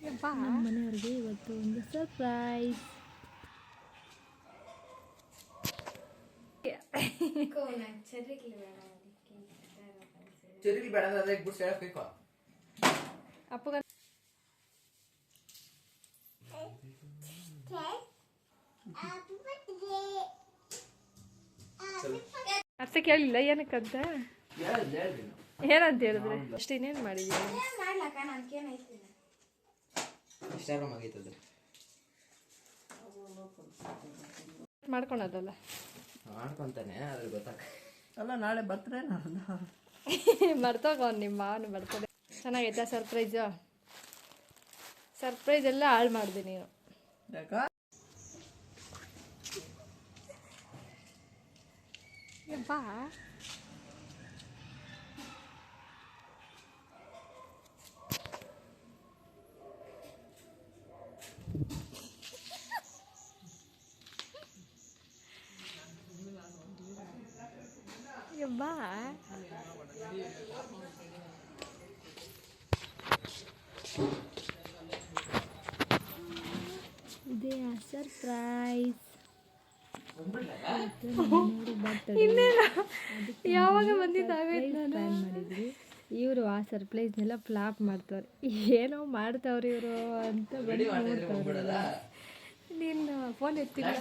ನಮ್ಮ ಮನೆಯವ್ರಿಗೆ ಇವತ್ತು ಒಂದು ಸರ್ಪ್ರೈಸ್. ಅಷ್ಟೇ ಕೇಳಿಲ್ಲ ಏನಕ್ಕಂತ ಏನಂತ ಹೇಳಿದ್ರೆ ಅಷ್ಟು ಇನ್ನೇನು ಮಾಡಿದ್ವಿ ಮಾಡ್ಕೊಳೋದಲ್ಲ ಮಾಡ್ಕೊಂತಾನೆ ಅದ್ರ ಗೊತ್ತಾಗ ಅಲ್ಲ ನಾಳೆ ಬರ್ತಾರೆ ಮರ್ತೋಗ ನಿಮ್ಮ ಮಾವನು ಬರ್ತಾರೆ. ಚೆನ್ನಾಗೈತಾ ಸರ್ಪ್ರೈಸು? ಸರ್ಪ್ರೈಸ್ ಎಲ್ಲ ಹಾಳು ಮಾಡಿದೆ ನೀನು. ಬಾ ಬಾ ಇದೇ ಸರ್ಪ್ರೈಸ್. ಯಾವಾಗ ಬಂದಿದ್ದಾಗೈತೆ ಪ್ಲಾನ್ ಮಾಡಿದ್ವಿ. ಇವರು ಆ ಸರ್ಪ್ರೈಸ್ನೆಲ್ಲ ಫ್ಲಾಪ್ ಮಾಡ್ತಾರೆ. ಏನೋ ಮಾಡ್ತಾವ್ರಿ ಇವರು ಅಂತ ಬಂದು ನೋಡ್ತಾವ್ರೆ. ನೀನು ಫೋನ್ ಎತ್ತಿಲ್ಲ.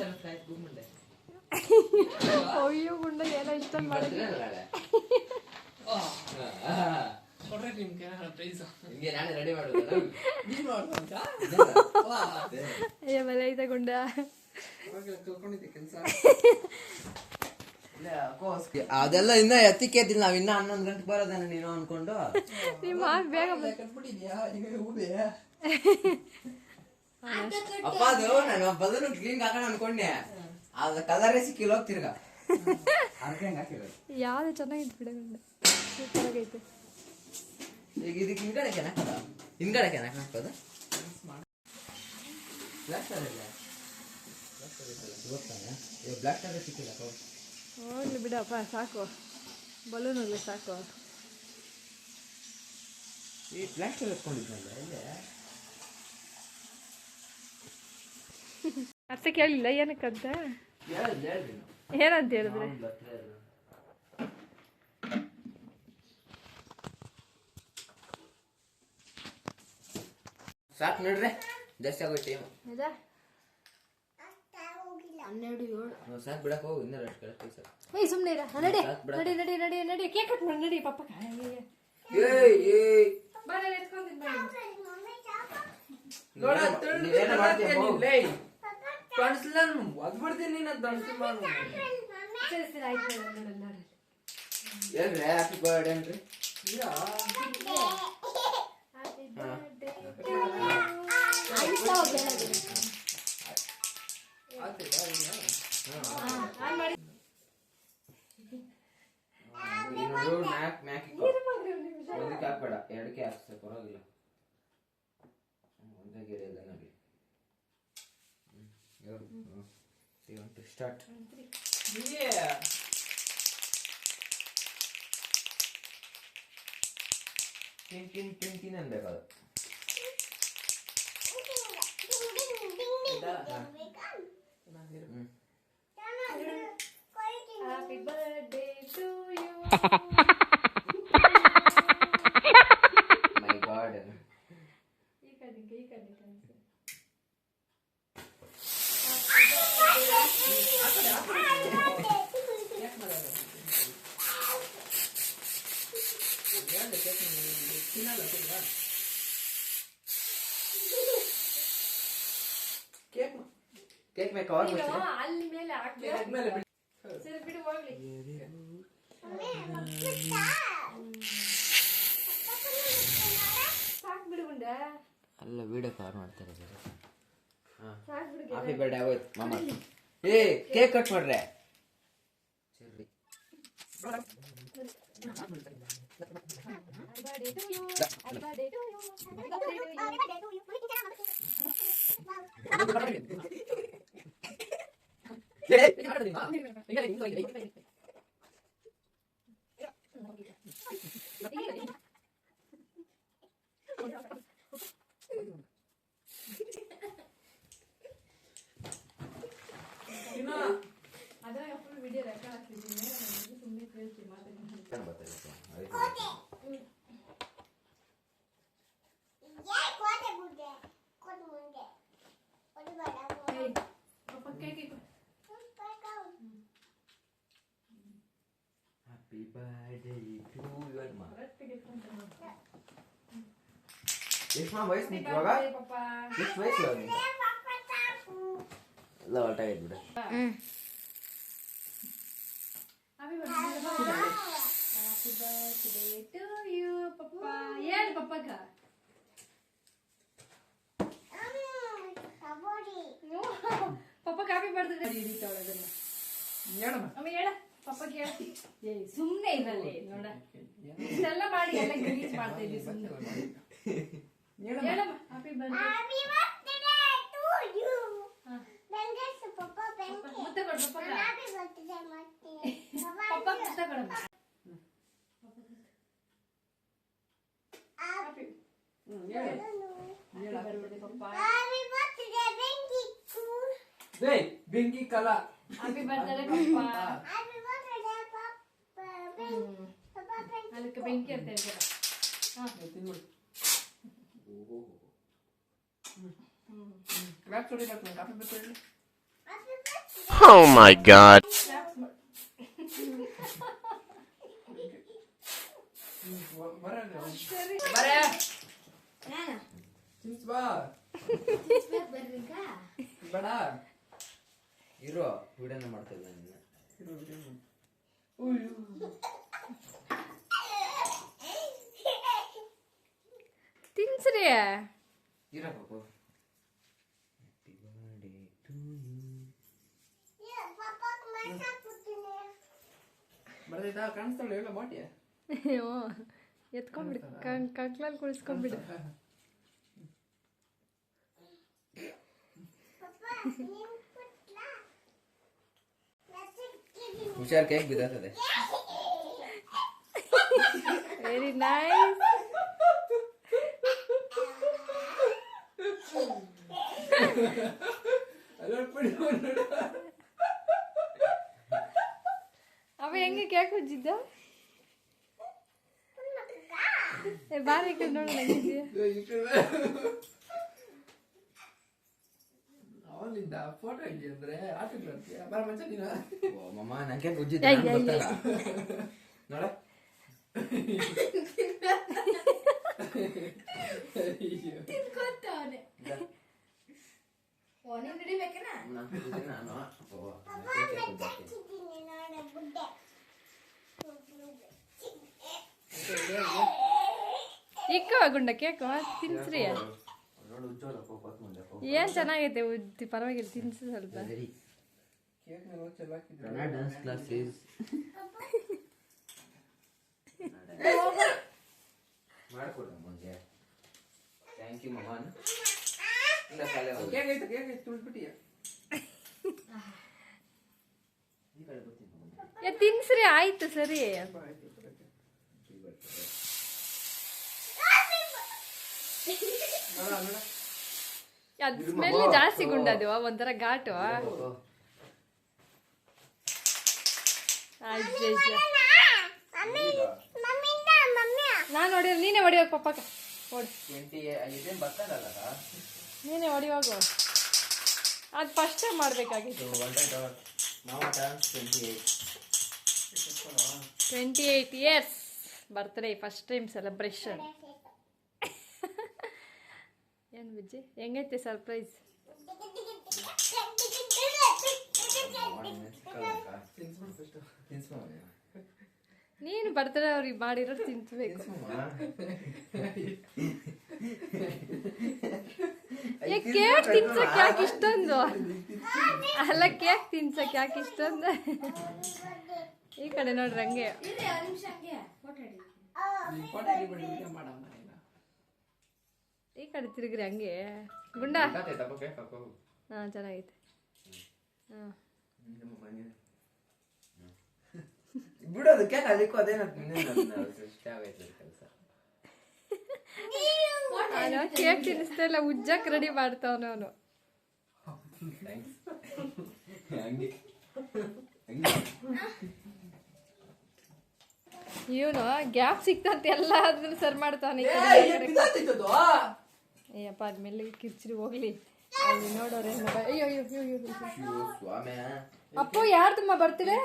ಅಯ್ಯೋ ಗುಂಡ ಏನೋ ಇಷ್ಟೊಂದು ಮಾಡಿದ್ವಿ. ಅಯ್ಯ ಬಲ ಐತೆ ಗುಂಡ. ಅದೆಲ್ಲ ಇನ್ನ ಎತ್ತಿಕ್ಕೇತಿಲ್ಲ. ನಾವ್ ಇನ್ನ 11 ಗಂಟೆಗೆ ಬರೋದಾನೆ ನೀನು ಅನ್ಕೊಂಡು ನಿಮ್ಮ ಬೇಗ ಅಪ್ಪ ಅದು ನಾನು ಬದಲು ಕ್ಲೀನ್ ಹಾಕೋಣ ಅನ್ಕೊಂಡೆ. ಅದ ಕಲರೇ ಸಿಕ್ಕಿಲ್ಲ ಹೋಗ್ತಿರ್ಗ ಯಾವ್ದು ಚೆನ್ನಾಗಿತ್ತು ಬಿಡಗುಂಡ. ಸೂಪರ್ ಆಗೈತೆ. ಈಗ ಇದಕ್ಕೆ ಹಿಂಗಡೆ ಹಾಕೋದ ಹಿಂಗಡೆ ಹಾಕೋದು ಬ್ಲಾಕ್ ಸ್ಟಾರ್ ಇಲ್ಲ. ಬ್ಲಾಕ್ ಸ್ಟಾರ್ ಸಿಕ್ಕಿಲ್ಲ. ಹೋಗ್ಲಿ ಬಿಡಪ್ಪ ಸಾಕು. ಬಲೂನಲ್ಲಿ ಸಾಕು. ಈ ಬ್ಲಾಕ್ ಸ್ಟಾರ್ ಎತ್ಕೊಂಡಿದ್ನಲ್ಲ ಇಲ್ಲೇ. ಅಷ್ಟೇ ಕೇಳಿಲ್ಲ ಏನಕ್ಕಂತ ಏನಂತ ಹೇಳಿದ್ರೆ ಸಾಕು ನೋಡ್ರೆ ಜಾಸ್ತಿ ಆಗೋ ಟೈಮ್ 12:07 ಸಾಕು ಬಿಡಕ್ ಹೋಗು. ಇನ್ನೂ ರೆಸ್ಟ್ ಕಳಿಸ್ತೀವಿ ಸರ್. ಏಯ್ ಸುಮ್ಮನೆ ಇರ. ನಡಿ ನಡಿ ನಡಿ ನಡಿ ನಡಿ ಕೇಕ್ ಕಟ್ ಮಾಡಿ ನಡಿ ಪಪ್ಪ. ಹ್ಯಾಪಿ ಬರ್ಡೇ ಅನ್ರಿ. ಒಂದಕ್ಕೆ ಹಾಕ್ಬೇಡ, ಎರಡಕ್ಕೆ ಹಾಕ್ಸ ಪರವಾಗಿಲ್ಲ. ಒಂದೇ ಗೆರೆ ಇಲ್ಲ ನೋಡಿ. ಸ್ಟಾರ್ಟ್. ಟಿನ್ ಅನ್ಬೇಕದು. Happy birthday to you. My God. ಈ ಕಡೆ ಕೇಕ್ ಮೇಲೆ ಕವರ್ ಮಾಡ್ತೀನಿ. ಅಲ್ಲಿ ಮೇಲೆ ಹಾಕ್ಬೇಕು. ಸರಿ ಬಿಡು ಹೋಗ್ಲಿ. ಸಾಕು ಬಿಡು ಗುಂಡ. ಅಲ್ಲ ವಿಡಿಯೋ ಕವರ್ ಮಾಡ್ತಾರೆ ಸರ್. ಸಾಕು ಬಿಡು. ಹ್ಯಾಪಿ ಬರ್ಡೇ ಆಗೋಯ್ತು ಮಾಮ. ಏ ಕೇಕ್ ಕಟ್ ಮಾಡ್ರೆ. ಸರಿ. ಹ್ಯಾಪಿ ಬರ್ಡೇ ಟು ಯು ಅಮ್ಮ. ಎಷ್ಟು ವಯಸ್ಸು ನಿಂತು ಇವಾಗ? ಎಷ್ಟು ವಯಸ್ಸು ಇವಾಗ ನಿಂಗೆ? ಎಲ್ಲ ಹೊರಟಾಗೈತೆ ಬಿಡು. Happy birthday to you, Papa. ಹೇಳು ಪಪ್ಪಗ. ಪಪ್ಪಗೆ ಹ್ಯಾಪಿ ಬರ್ತ್ಡೇ ಹಿಡಿತಾವಳ ಅದನ್ನ. ಅಮ್ಮ ಹೇಳ ಪಪ್ಪಗೆ ಹೇಳ. ಸುಮ್ಮನೆ ಇರಲಿ ನೋಡ. ಇಷ್ಟೆಲ್ಲ ಮಾಡಿ ಎಲ್ಲ ಗಲೀಜ್ ಮಾಡ್ತಾ ಇದ್ವಿ ಸುಮ್ಮನೆ. ಹೇಳಮ್ಮ ಹ್ಯಾಪಿ ಬರ್ತ್ಡೇ. ಮುತ್ತ ಕೊಡು ಪಪ್ಪಗ. ಪಪ್ಪ ಮುತ್ತ ಕೊಡಮ್ಮ. ಬೆಂಕಿ ಕಲ. ಹ್ಯಾಪಿ ಬರ್ತ್ಡೇ ಪಪ್ಪ. ಅದಕ್ಕೆ ಬೆಂಕಿ ಅಂತ ಹೇಳ್ತಾರೆ. Oh my god. ಇರೋ ವಿಡಿಯೋನ ಮಾಡ್ತಾ ಇಲ್ಲ ನಿನ್ನ. ತಿನ್ಸ್ರಿ. ಇರೋ ಪಾಪು. Happy birthday to you. ಬರ್ದೈತಾ? ಕಾಣಿಸ್ತಾಳೆ ಎಲ್ಲ ಬಾಟಿ. ಎತ್ಕೊಂಡ್ಬಿಡಿ, ಕಂಕ್ಲಲ್ಲಿ ಕುಳಿಸ್ಕೊಂಡ್ಬಿಡು. ಹುಷಾರ್, ಕೇಕ್ ಬಿದ್ದಾತದೆ. Very nice. ಅವ ಹೆಂಗೆ ಕೇಕ್ ಉಜ್ಜಿದ್ದ? ಬಾರಿ ನೋಡೋಣ ಹೆಂಗಿದ್ಯಾ. ಫೋಟೋ ಇದೆಯಾ ಅಂದ್ರೆ ಆಟಕ್ಕೆ ಬರ ಮಂಚ ನೀನು. ಓ ಮಮ್ಮ ನಂಗೆ ಉಜ್ಜಿದ್ದೆ ನೋಡ. ತಿನ್ಕೊಂತವನೆ. ಓ ನೀನು ಹಿಡಿಬೇಕೇನಾ? ನಾನು ಇಕ್ಕ ಗುಂಡ ಕೇಕ್ ತಿನ್ಸ್ರಿ. ಏನ್ ಚೆನ್ನಾಗೈತೆ ಉದ್ದಿ, ಪರವಾಗಿಲ್ಲ ತಿನ್ಸು ಸ್ವಲ್ಪ. ಡಾನ್ಸ್ ಕ್ಲಾಸಸ್ ಮಾಡ್ಕೊಡ ಮುಂದೆ. ಥ್ಯಾಂಕ್ ಯು ಮಮ್ಮ. ಇಲ್ಲ ಕಾಲೇ ಹೋಗಿ ಕೇಕ್ ಐತೆ ತುಳಿದ್ಬಿಟ್ಟಿಯಾ? ಈ ಕಡೆ ಬರ್ತೀನಿ ಮಮ್ಮ. ತಿನ್ಸ್ರಿ. ಆಯ್ತು ಸರಿ. ಅದ್ ಸ್ಮೆಲ್ ಜಾಸ್ತಿ ಗುಂಡದು, ಒಂಥರ ಘಾಟು. ನಾನು ಹೊಡಿಯೋ, ನೀನೇ ಹೊಡಿಯೋಗ ಪಪ್ಪಕ್ಕ. ಹೊಡಿ, ನೀನೇ ಹೊಡಿಯೋಗು. ಅದು ಫಸ್ಟ್ ಟೈಮ್ ಮಾಡಬೇಕಾಗಿತ್ತು. 28 years birthday, first time celebration. ಏನು ಬುಜ್ಜಿ, ಹೆಂಗೈತೆ ಸರ್ಪ್ರೈಸ್? ನೀನು ಬರ್ತ್ಡೇ ಅವ್ರಿಗೆ ಮಾಡಿರೋದು ತಿನ್ಸ್ಬೇಕು. ಕೇಕ್ ತಿನ್ಸಕ್ ಯಾಕೆ ಇಷ್ಟೊಂದು? ಅಲ್ಲ, ಕೇಕ್ ತಿನ್ಸಕ್ ಯಾಕೆ ಇಷ್ಟೊಂದು? ಈ ಕಡೆ ನೋಡ್ರಿ ಹಂಗೆ. ಈ ಕಡೆ ತಿರುಗ್ರಿ ಹಂಗೆ. ಗುಂಡ ಹಾ, ಚೆನ್ನಾಗೈತೆ. ಬಿಡೋದು ಕೇಕ್ ಅದಕ್ಕೂ ಅದೇನ ಇಷ್ಟ ಆಗೈತೆ ಕೆಲಸ. ಕೇಕ್ ತಿನ್ನಿಸ್ತಾ ಇಲ್ಲ, ಉಜ್ಜಕ್ ರೆಡಿ ಮಾಡ್ತಾವನ ಅವನು. ಇವನು ಗ್ಯಾಪ್ ಸಿಕ್ತಂತ ಎಲ್ಲ ಅದ್ರಲ್ಲಿ ಸರ್ ಮಾಡ್ತಾವನೆ. ಅಯ್ಯಪ್ಪ, ಅದ್ಮೇಲೆ ಕಿರ್ಚಿರಿ ಹೋಗ್ಲಿ. ಅಲ್ಲಿ ನೋಡೋರೆ ಅಯ್ಯೋ ಅಯ್ಯೋ ಅಯ್ಯೋ. ಅಪ್ಪು ಯಾರು ತುಂಬ ಬರ್ತೀವಿ?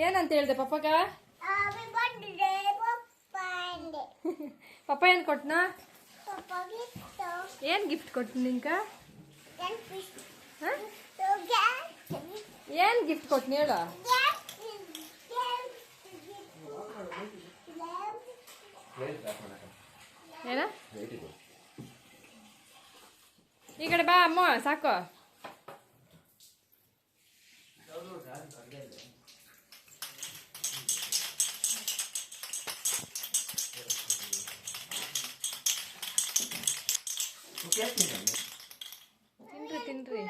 ಏನಂತ ಹೇಳ್ದೆ ಪಪ್ಪಗ? ಪಪ್ಪ ಏನ್ ಕೊಟ್ನ? ಏನ್ ಗಿಫ್ಟ್ ಕೊಟ್ನ ನಿಂಕ? ಏನ್ ಗಿಫ್ಟ್ ಕೊಟ್ನ ಹೇಳು? ಏನ ಈ ಕಡೆ ಬಾ ಅಮ್ಮ, ಸಾಕು. ತಿನ್ರಿ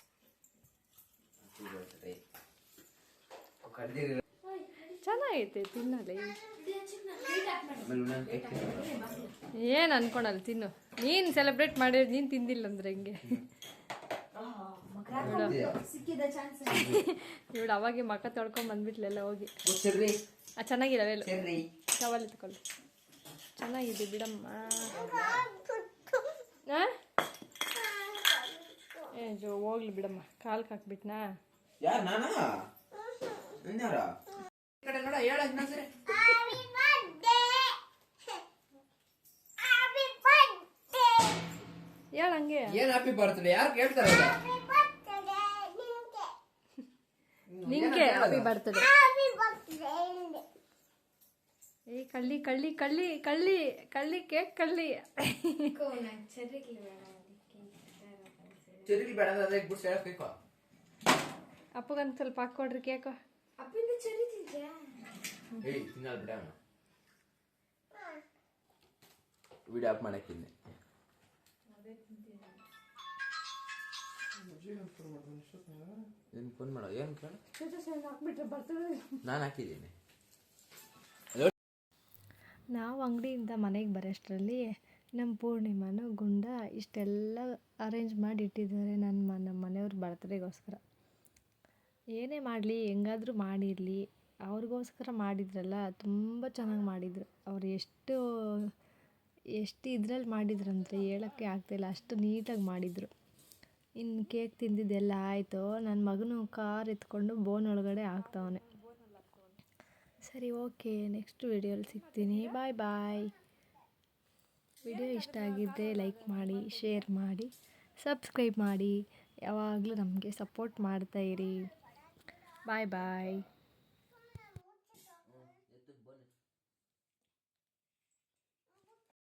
ಚೆನ್ನಾಗೈತೆ, ತಿನ್ನಲ್ಲ. ಏನ್ ಅನ್ಕೊಳಲ್ಲ, ತಿನ್ನು. ನೀನ್ ಸೆಲೆಬ್ರೇಟ್ ಮಾಡಿದ್ರೆ ನೀನ್ ತಿಂದಿಲ್ಲ ಅಂದ್ರೆ ಹೆಂಗೆ? ಇವಳು ಅವಾಗೆ ಮಕ್ಕ ತೊಳ್ಕೊಂಡ್ ಬಂದ್ಬಿಟ್ಲೆಲ್ಲ ಹೋಗಿ. ಚೆನ್ನಾಗಿರವೆಲ್ಲ ಟವಲ್ ಎತ್ಕೊಳ್ಳಿ. ಚೆನ್ನಾಗಿದೆ ಬಿಡಮ್ಮ. ಹೋಗ್ಲಿ ಬಿಡಮ್ಮ. ಕಾಲ್ಗೆ ಹಾಕ್ಬಿಟ್ನಾ? ಯಾರು ನಾನಾ? ಕಡೆ ನೋಡ ಹೇಳ ಇನ್ನೊಂದ್ಸರಿ. ಹೇಳ ಹಂಗೆ. ಏನ್ ಹ್ಯಾಪಿ ಬರ್ತ್ಡೇ? ಯಾರು ಕೇಳ್ತಾರ? ನಿಂಗೆ ಹ್ಯಾಪಿ ಬರ್ತಡೆ. ಏ ಕಳ್ಳಿ ಕಳ್ಳಿ ಕಳ್ಳಿ ಕಳ್ಳಿ ಕಳ್ಳಿ ಕೇಕ್ ಕಳ್ಳಿ. ಚೆರ್ರಿ ಬೇಡ ಅಂದ್ರೆ ಬಿಟ್ಟು ಹೇಳಬೇಕು. ಅಪ್ಪಗಂತ ಸ್ವಲ್ಪ ಹಾಕೊಡ್ರಿ ಕೇಕು. ಏಯ್ ತಿನ್ನಲ್ಲ ಬಿಡ. ವಿಡಿಯೋ ಆಫ್ ಮಾಡಕ್ಕಿದ್ದೆ. ಏನು ಫೋನ್ ಮಾಡೋ? ಏನು ಕೇಳು? ನಾನು ಹಾಕಿದ್ದೀನಿ. ನಾವು ಅಂಗಡಿಯಿಂದ ಮನೆಗೆ ಬರೋಷ್ಟರಲ್ಲಿ ನಮ್ಮ ಪೂರ್ಣಿಮಾನು ಗುಂಡ ಇಷ್ಟೆಲ್ಲ ಅರೇಂಜ್ ಮಾಡಿ ಇಟ್ಟಿದ್ದಾರೆ ನಮ್ಮ ಮನೆಯವ್ರ ಬರ್ತ್ಡೇಗೋಸ್ಕರ. ಏನೇ ಮಾಡಲಿ, ಹೆಂಗಾದರೂ ಮಾಡಿರಲಿ, ಅವ್ರಿಗೋಸ್ಕರ ಮಾಡಿದ್ರಲ್ಲ, ತುಂಬ ಚೆನ್ನಾಗಿ ಮಾಡಿದರು. ಅವ್ರು ಎಷ್ಟು ಇದ್ರಲ್ಲಿ ಮಾಡಿದ್ರಂದರೆ ಹೇಳೋಕ್ಕೆ ಆಗ್ತಾಯಿಲ್ಲ, ಅಷ್ಟು ನೀಟಾಗಿ ಮಾಡಿದರು. ಇನ್ನು ಕೇಕ್ ತಿಂದಿದ್ದೆಲ್ಲ ಆಯಿತು. ನನ್ನ ಮಗನು ಕಾರ್ ಎತ್ಕೊಂಡು ಬೋನ್ ಒಳಗಡೆ ಹಾಕ್ತವನೆ. ಸರಿ, ಓಕೆ, ನೆಕ್ಸ್ಟ್ ವಿಡಿಯೋಲಿ ಸಿಗ್ತೀನಿ. ಬಾಯ್ ಬಾಯ್. ವಿಡಿಯೋ ಇಷ್ಟ ಆಗಿದ್ದರೆ ಲೈಕ್ ಮಾಡಿ, ಶೇರ್ ಮಾಡಿ, ಸಬ್ಸ್ಕ್ರೈಬ್ ಮಾಡಿ. ಯಾವಾಗಲೂ ನಮಗೆ ಸಪೋರ್ಟ್ ಮಾಡ್ತಾಯಿರಿ. ಬಾಯ್ ಬಾಯ್.